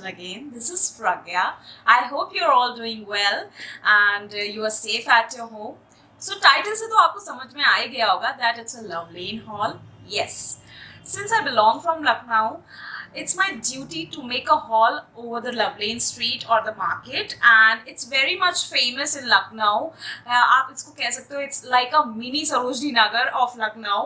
Again, this is Pragya. I hope you're all doing well and you are safe at your home. So title से तो आपको समझ में आ ही गया होगा that it's a love lane haul. Yes. Since I belong from Lucknow, it's my duty to make a haul over the Love Lane street or the market, and it's very much famous in Lucknow. आप इसको कह सकते हो it's like a mini Sarojini Nagar of Lucknow.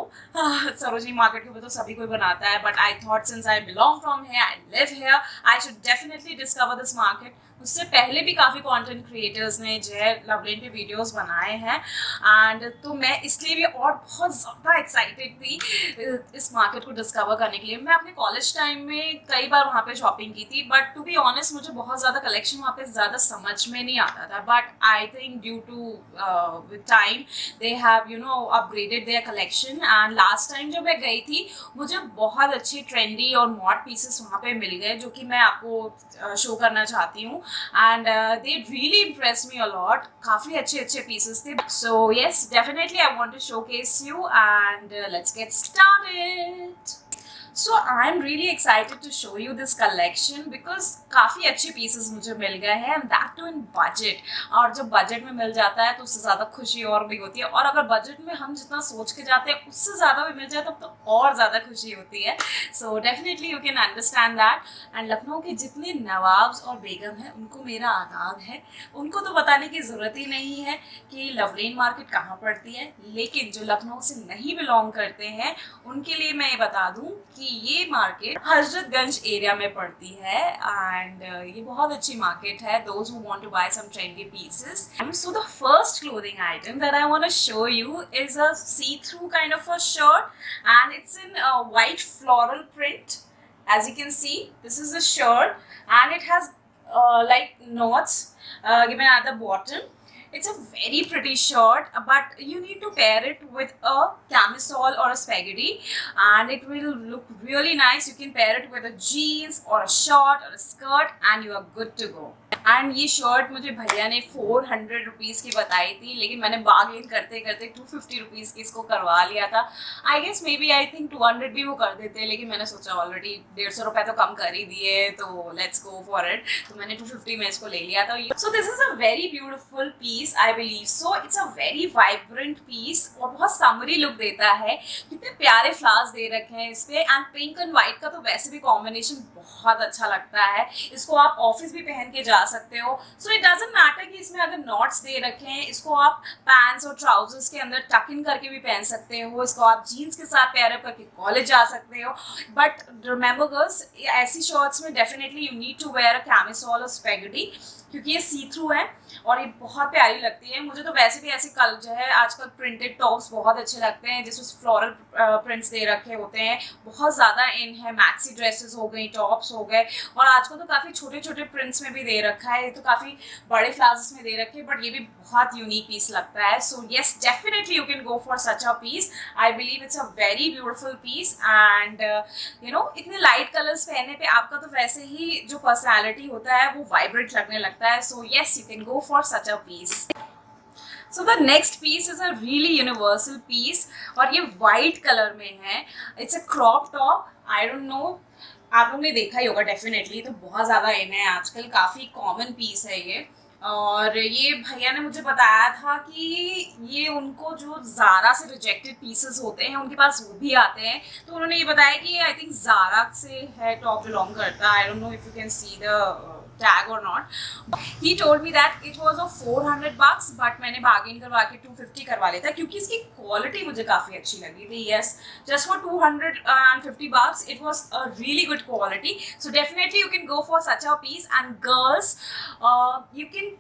Sarojini market के ऊपर तो सभी कोई बनाता है, but I thought since I belong from here, I live here, I should definitely discover this market. उससे पहले भी काफ़ी कंटेंट क्रिएटर्स ने जो है लवलेन पे वीडियोस बनाए हैं एंड तो मैं इसलिए भी और बहुत ज़्यादा एक्साइटेड थी इस मार्केट को डिस्कवर करने के लिए। मैं अपने कॉलेज टाइम में कई बार वहाँ पे शॉपिंग की थी, बट टू बी ऑनेस्ट मुझे बहुत ज़्यादा कलेक्शन वहाँ पे ज़्यादा समझ में नहीं आता था, but I think due to with time they have upgraded their collection. And last time जब मैं गई थी मुझे बहुत अच्छे ट्रेंडी और मॉड पीसेस वहाँ पे मिल गए जो कि मैं आपको शो करना चाहती हूँ and they really impressed me a lot. काफ़ी अच्छे pieces थे. So yes, definitely I want to showcase you and let's get started. So I'm really excited to show you this collection because काफ़ी अच्छे pieces मुझे मिल गए हैं and that too in budget. और जब budget में मिल जाता है तो उससे ज़्यादा खुशी और भी होती है, और अगर budget में हम जितना सोच के जाते हैं उससे ज़्यादा भी मिल जाए तब तो और ज़्यादा खुशी होती है. So definitely you can understand that. And Lucknow के जितने नवाब्स और बेगम हैं उनको मेरा आदाब है. उनको तो बताने की ज़रूरत ही नहीं है कि लवलेन मार्केट कहाँ पड़ती है, लेकिन जो लखनऊ से नहीं बिलोंग करते हैं उनके लिए मैं ये बता दूँ कि ये मार्केट हजरतगंज एरिया में पड़ती है एंड ये बहुत अच्छी मार्केट है those who want to buy some trendy pieces. So the first clothing item that I want to show you is a see through kind of a shirt and it's in white floral print. As you can see, this is a shirt and it has like knots given at the bottom. It's a very pretty shirt, but you need to pair it with a camisole or a spaghetti and it will look really nice. You can pair it with a jeans or a short or a skirt and you are good to go. And ये shirt मुझे भैया ने 400 rupees की बताई थी, लेकिन मैंने bargain करते करते 250 रुपीज़ की इसको करवा लिया था. I guess maybe I think 200 भी वो कर देते, लेकिन मैंने सोचा ऑलरेडी 150 रुपये तो कम कर ही दिए तो लेट्स गो फॉर इट. तो मैंने 250 में इसको ले लिया था. So this is a very beautiful piece I believe so. It's a very vibrant piece और बहुत समरी लुक देता है. कितने प्यारे फ्लावर्स दे रखे हैं इस पर एंड पिंक एंड वाइट का तो वैसे भी कॉम्बिनेशन बहुत अच्छा लगता है. इसको आप ऑफिस भी पहन के जा सकते हो. सो इट डजंट मैटर कि इसमें अगर नॉट्स दे रखे हैं, इसको आप पैंट्स और ट्राउजर्स के अंदर टक इन करके भी पहन सकते हो. इसको आप जीन्स के साथ पेयर अप करके कॉलेज जा सकते हो. बट रिमेंबर गर्ल्स, ऐसी शर्ट्स में definitely you need to wear a camisole और स्पेगेटी क्योंकि ये सी थ्रू है और ये बहुत प्यारी लगती है. मुझे तो वैसे भी ऐसे कल जो है आजकल प्रिंटेड टॉप्स बहुत अच्छे लगते हैं जिसमें फ्लोरल प्रिंट्स दे रखे होते हैं. बहुत ज़्यादा इन है. मैक्सी ड्रेसेस हो गई, टॉप्स हो गए, और आजकल तो काफ़ी छोटे छोटे प्रिंट्स में भी दे रखा है. ये तो काफ़ी बड़े फ्लावर्स में दे रखे हैं, बट ये भी बहुत यूनिक पीस लगता है. So yes, definitely you can go for such a piece. I believe it's a very beautiful piece and इतने लाइट कलर्स पहनने पे आपका तो वैसे ही जो पर्सनैलिटी होता है वो वाइब्रेंट लगने लगता है. So yes, you can go for such a piece. So the next piece is a really universal piece और ये white color में है. It's a crop top. I don't know, आप लोगों ने देखा ही होगा डेफिनेटली. तो बहुत ज़्यादा इन है आजकल, काफ़ी कॉमन पीस है ये. और ये भैया ने मुझे बताया था कि ये उनको जो ज़ारा से रिजेक्टेड पीसेस होते हैं उनके पास वो भी आते हैं. तो उन्होंने ये बताया कि आई थिंक ज़ारा से है टॉप बिलोंग करता है. I don't know if you can see the tag or not. He told me that it was of 400 bucks, but मैंने bargain करवा के 250 करवा लिया था क्योंकि इसकी क्वालिटी मुझे काफ़ी अच्छी लगी थी. Yes, just for 250 bucks, it was a really good quality. So definitely you can go for such a piece. And girls, you can,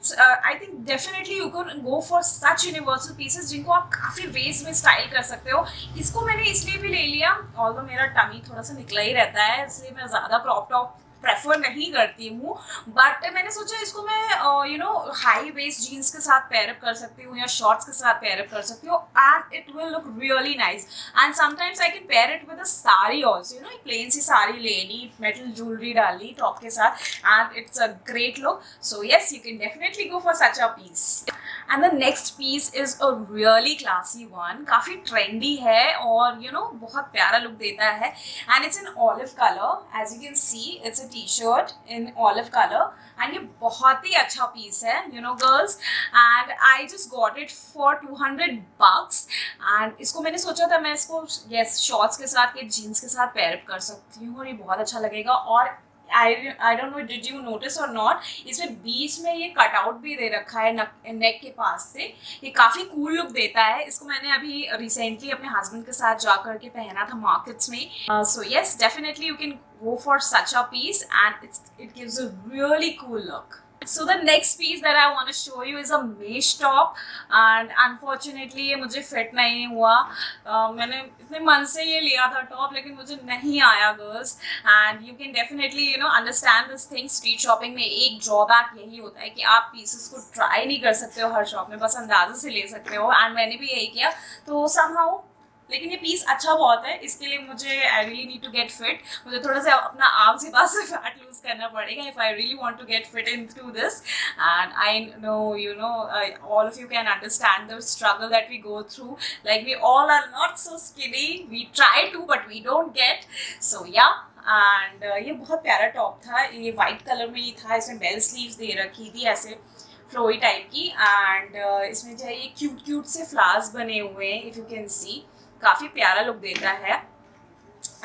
I think definitely you can go for such universal pieces जिनको आप काफ़ी veg में style कर सकते हो. इसको मैंने इसलिए भी ले लिया, ऑल्दो मेरा टमी थोड़ा सा निकला ही रहता है, इसलिए मैं ज़्यादा क्रॉप टॉप प्रेफर नहीं करती हूँ. बट मैंने सोचा इसको मैं हाई वेस्ट जीन्स के साथ पेयरअप कर सकती हूँ या शॉर्ट्स के साथ पेयरअप कर सकती हूँ and it will look really nice. And sometimes I can pair it with a sari also. एक प्लेन सी साड़ी ले ली, मेटल ज्वेलरी डाली टॉप के साथ and it's a great look. So yes, you can definitely go for such a piece. And the next piece is a really classy one. काफ़ी trendy है और बहुत प्यारा लुक देता है. And it's in olive colour. As you can see, it's a T shirt in olive colour and ये बहुत ही अच्छा पीस है you know girls, and I just got it for $200 and इसको मैंने सोचा था मैं इसको यस शॉर्ट्स के साथ या जीन्स के साथ पेयर अप कर सकती हूँ और ये बहुत अच्छा लगेगा। और I don't know did you notice और नॉट, इसमें बीच में ये कटआउट भी दे रखा है नेक के पास से, ये काफ़ी कूल लुक देता है। इसको मैंने अभी रिसेंटली अपने हस्बैंड के साथ जा करके पहना था मार्केट्स में। सो yes definitely you can go for such a piece and it gives a really cool look. So the next piece that I want to show you is a mesh top and unfortunately ये मुझे fit नहीं हुआ। मैंने इतने मन से ये लिया था टॉप लेकिन मुझे नहीं आया girls, and you can definitely you know understand this thing। street shopping में एक drawback यही होता है कि आप pieces को try नहीं कर सकते हो हर शॉप में, बस अंदाजे से ले सकते हो, and मैंने भी यही किया तो somehow, लेकिन ये पीस अच्छा बहुत है, इसके लिए मुझे I really need to get fit, मुझे थोड़ा सा अपना आर्म से पास से फैट लूज करना पड़ेगा if I really want to get fit into this. And I know you know all of you can understand the struggle that we go through, like we all are not so skinny, we try to but we don't get. So yeah and ये बहुत प्यारा top था, ये white colour में ही था, इसमें bell sleeves दे रखी थी ऐसे फ्लोई टाइप की, एंड इसमें जो है ये क्यूट क्यूट से फ्लावर्स बने हुए हैं इफ यू कैन सी, काफ़ी प्यारा लुक देता है।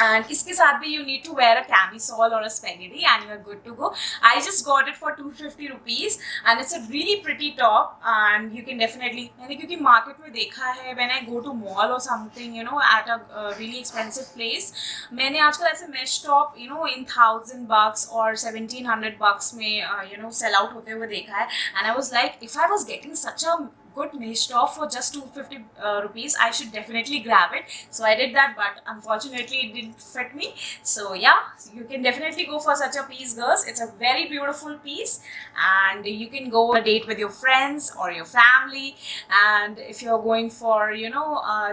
एंड इसके साथ भी you need to wear a camisole or a spaghetti and you are good to go. I just got it for $250 and it's a really pretty top and you can definitely, मैंने क्योंकि market में देखा है when I go to mall or something you know at a really expensive place, मैंने आजकल ऐसे mesh top you know in $1000 और $1700 में यू नो सेल आउट होते हुए देखा है, and I was like if I was getting such a good mesh top for just $250, I should definitely grab it. So I did that, but unfortunately it didn't fit me. So yeah, you can definitely go for such a piece girls. It's a very beautiful piece and you can go on a date with your friends or your family, and if you're going for you know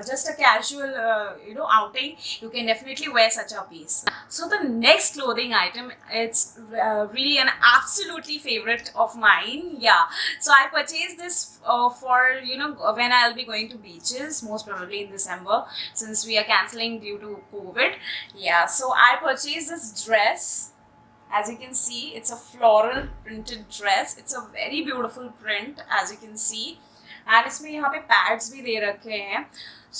just a casual you know outing, you can definitely wear such a piece. So the next clothing item, it's really an absolutely favorite of mine. Yeah, so I purchased this for you know when I'll be going to beaches, most probably in December since we are cancelling due to COVID. Yeah, so I purchased this dress. As you can see, it's a floral printed dress. It's a very beautiful print as you can see, and इसमें यहाँ पे pads भी दे रखे हैं,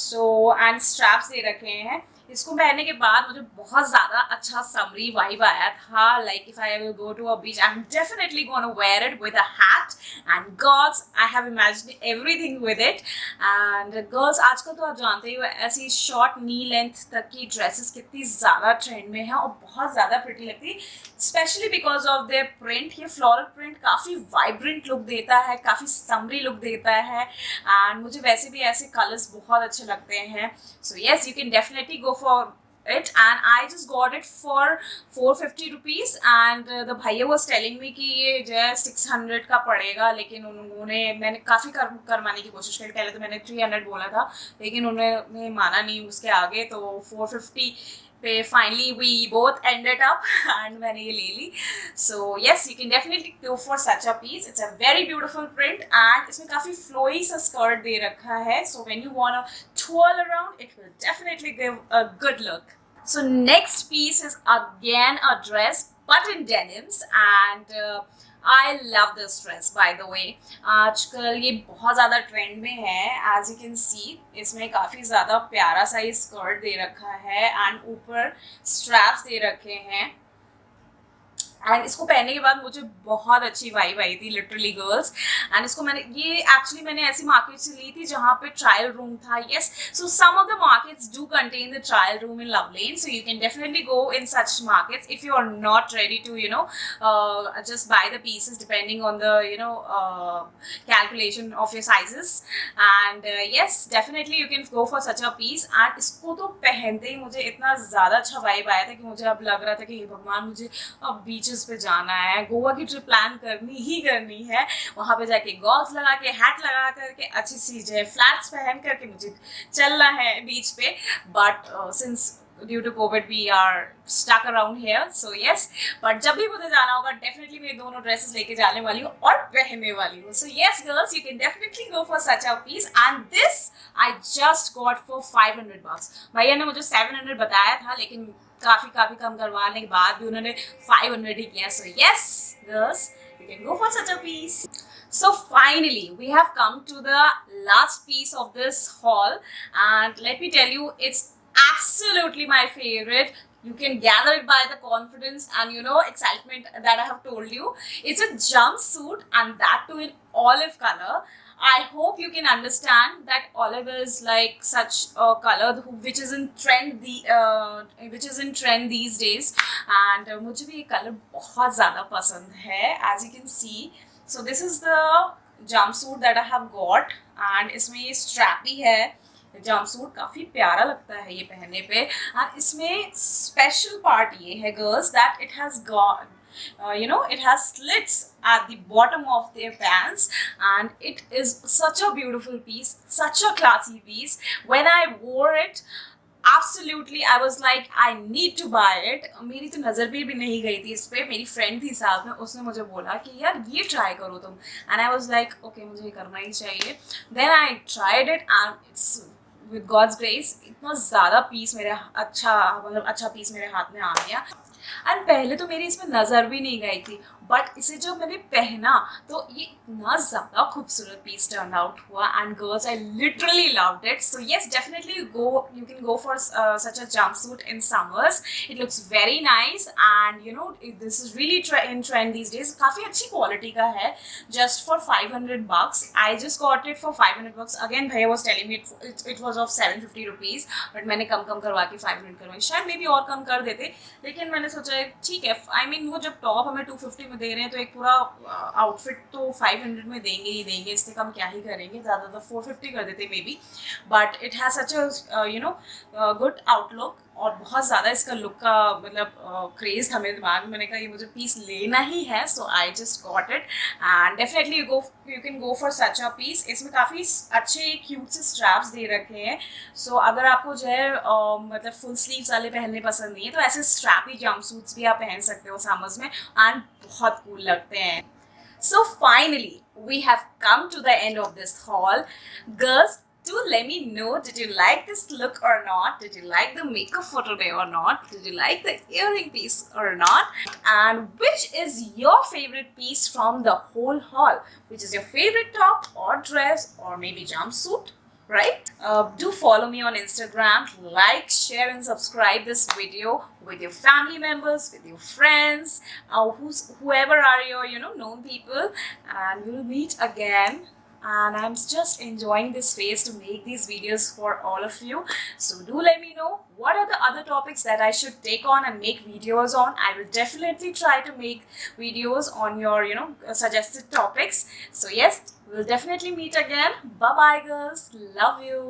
so and straps दे रखे हैं। इसको पहनने के बाद मुझे बहुत ज़्यादा अच्छा समरी वाइब आया था, like if I will go to a beach I am definitely gonna wear it with a hat and girls I have imagined everything with it. And girls आजकल तो आप जानते ही हो ऐसी शॉर्ट नी लेंथ तक की ड्रेसेस कितनी ज़्यादा ट्रेंड में है और बहुत ज़्यादा प्रिटी लगती है, specially because of their print. ये फ्लोरल प्रिंट काफ़ी वाइब्रेंट लुक देता है, काफ़ी समरी लुक देता है, एंड मुझे वैसे भी ऐसे कलर्स बहुत अच्छे लगते हैं। सो yes, you can definitely go for it and I just got it for $450 and the भैया was telling me कि ये जो है 600 का पड़ेगा, लेकिन उन्होंने मैंने काफ़ी करवाने की कोशिश करी, पहले तो मैंने 300 बोला था लेकिन उन्होंने माना नहीं उसके आगे, तो 450 पे finally we both ended up and मैंने ये ले ली। So yes, you can definitely go for such a piece, it's a very beautiful print and इसमें काफ़ी फ्लोई सा स्कर्ट दे रखा है, so when you want to twirl around, it will definitely give a good look. So next piece is again a dress but in denims and I love this dress by the way. आजकल ये बहुत ज़्यादा trend में है, as you can see इसमें काफ़ी ज़्यादा प्यारा सा स्कर्ट दे रखा है एंड ऊपर स्ट्रैप्स दे रखे हैं, एंड इसको पहनने के बाद मुझे बहुत अच्छी वाइब आई थी लिटरली गर्ल्स। एंड इसको मैंने ऐसी मार्केट से ली थी जहाँ पे ट्रायल रूम था। Yes, so some of the markets do contain the trial room in Love Lane, so you can definitely go in such markets if you are not ready to you know just buy the pieces depending on the you know calculation of your sizes, and yes definitely you can go for such a piece। and इसको तो पहनते ही मुझे इतना ज़्यादा अच्छा vibe आया था कि मुझे अब लग रहा था कि हे भगवान मुझे अब बीचेस पे जाना है, गोवा की ट्रिप प्लान करनी है, वहाँ पे जाके गॉगल्स लगा के हैट लगा करके अच्छी सी जो है फ्लैट्स पहन करके मुझे चलना है बीच पे, but since due to Covid we are stuck around here, so yes, but जब भी मुझे जाना होगा डेफिनेटली मैं दोनों ड्रेसेस लेके जाने वाली हूँ और पहनने वाली हूँ। So yes girls, you can definitely go for such a piece and this I just got for $500। भैया ने मुझे $700 बताया था लेकिन काफ़ी कम करवाने के बाद भी उन्होंने 500 ही किया. So yes, girls, you can go for such a piece. So finally, we have come to the last piece of this haul, and let me tell you, it's absolutely my favorite. You can gather it by the confidence and excitement that I have told you. It's a jumpsuit, and that too in olive color. I hope you can understand that olive is like such a color which is in trend these days, and मुझे भी ये color बहुत ज़्यादा पसंद है, as you can see. So this is the jumpsuit that I have got, and इसमें ये strap भी है. जम्पसूट काफ़ी प्यारा लगता है ये पहनने पे, और इसमें स्पेशल पार्ट ये है girls that it has got it has slits at the bottom of their pants, and it is such a beautiful piece, such a classy piece. When I wore it, absolutely I was like I need to buy it. मेरी तो नज़र भी नहीं गई थी इस पर. मेरी फ्रेंड थी साथ में, उसने मुझे बोला कि यार ये ट्राई करो तुम, and I was like okay, मुझे ये करना ही चाहिए. Then I tried it, and it's with God's grace इतना ज़्यादा पीस मेरे अच्छा पीस मेरे हाथ में आ गया. एंड पहले तो मेरी इसमें नज़र भी नहीं गई थी, बट इसे जब मैंने पहना तो ये इतना ज़्यादा खूबसूरत पीस टर्न आउट हुआ, and girls I literally loved it. So yes, definitely you can go for such a jumpsuit in summers. It looks very nice, and this is really in trend these days. काफ़ी अच्छी quality का है, just for $500. I just got it for $500. Again भैया was telling me it was of ₹750, but मैंने कम करवा के 500 करवाई. शायद मे भी और कम कर देते, लेकिन मैंने सोचा ठीक है. आई मीन वो जब टॉप हमें 250 में दे रहे हैं तो एक पूरा आउटफिट तो 500 में देंगे ही देंगे, इससे कम क्या ही करेंगे. ज़्यादा तो 450 कर देते may be, but it has such a good outlook, और बहुत ज़्यादा इसका लुक का मतलब क्रेज़ था मेरे दिमाग में. मैंने कहा ये मुझे पीस लेना ही है, so I just got it, and definitely you can go for such a piece. इसमें काफ़ी अच्छे क्यूट से स्ट्रैप्स दे रखे हैं. सो अगर आपको जो है मतलब फुल स्लीव्स वाले पहनने पसंद नहीं है तो ऐसे स्ट्रैपी जंपसूट्स भी आप पहन सकते हो समर्स में, एंड बहुत कूल लगते हैं. So finally, we have come to the end of this haul. Girls, do let me know, did you like this look or not? Did you like the makeup for today or not? Did you like the earring piece or not? And which is your favorite piece from the whole haul? Which is your favorite top or dress or maybe jumpsuit? Right? Do follow me on Instagram, like, share and subscribe this video with your family members, with your friends, whoever are your known people, and we'll meet again. And I'm just enjoying this phase to make these videos for all of you. So do let me know what are the other topics that I should take on and make videos on. I will definitely try to make videos on your suggested topics. So yes, we'll definitely meet again. Bye bye girls, love you.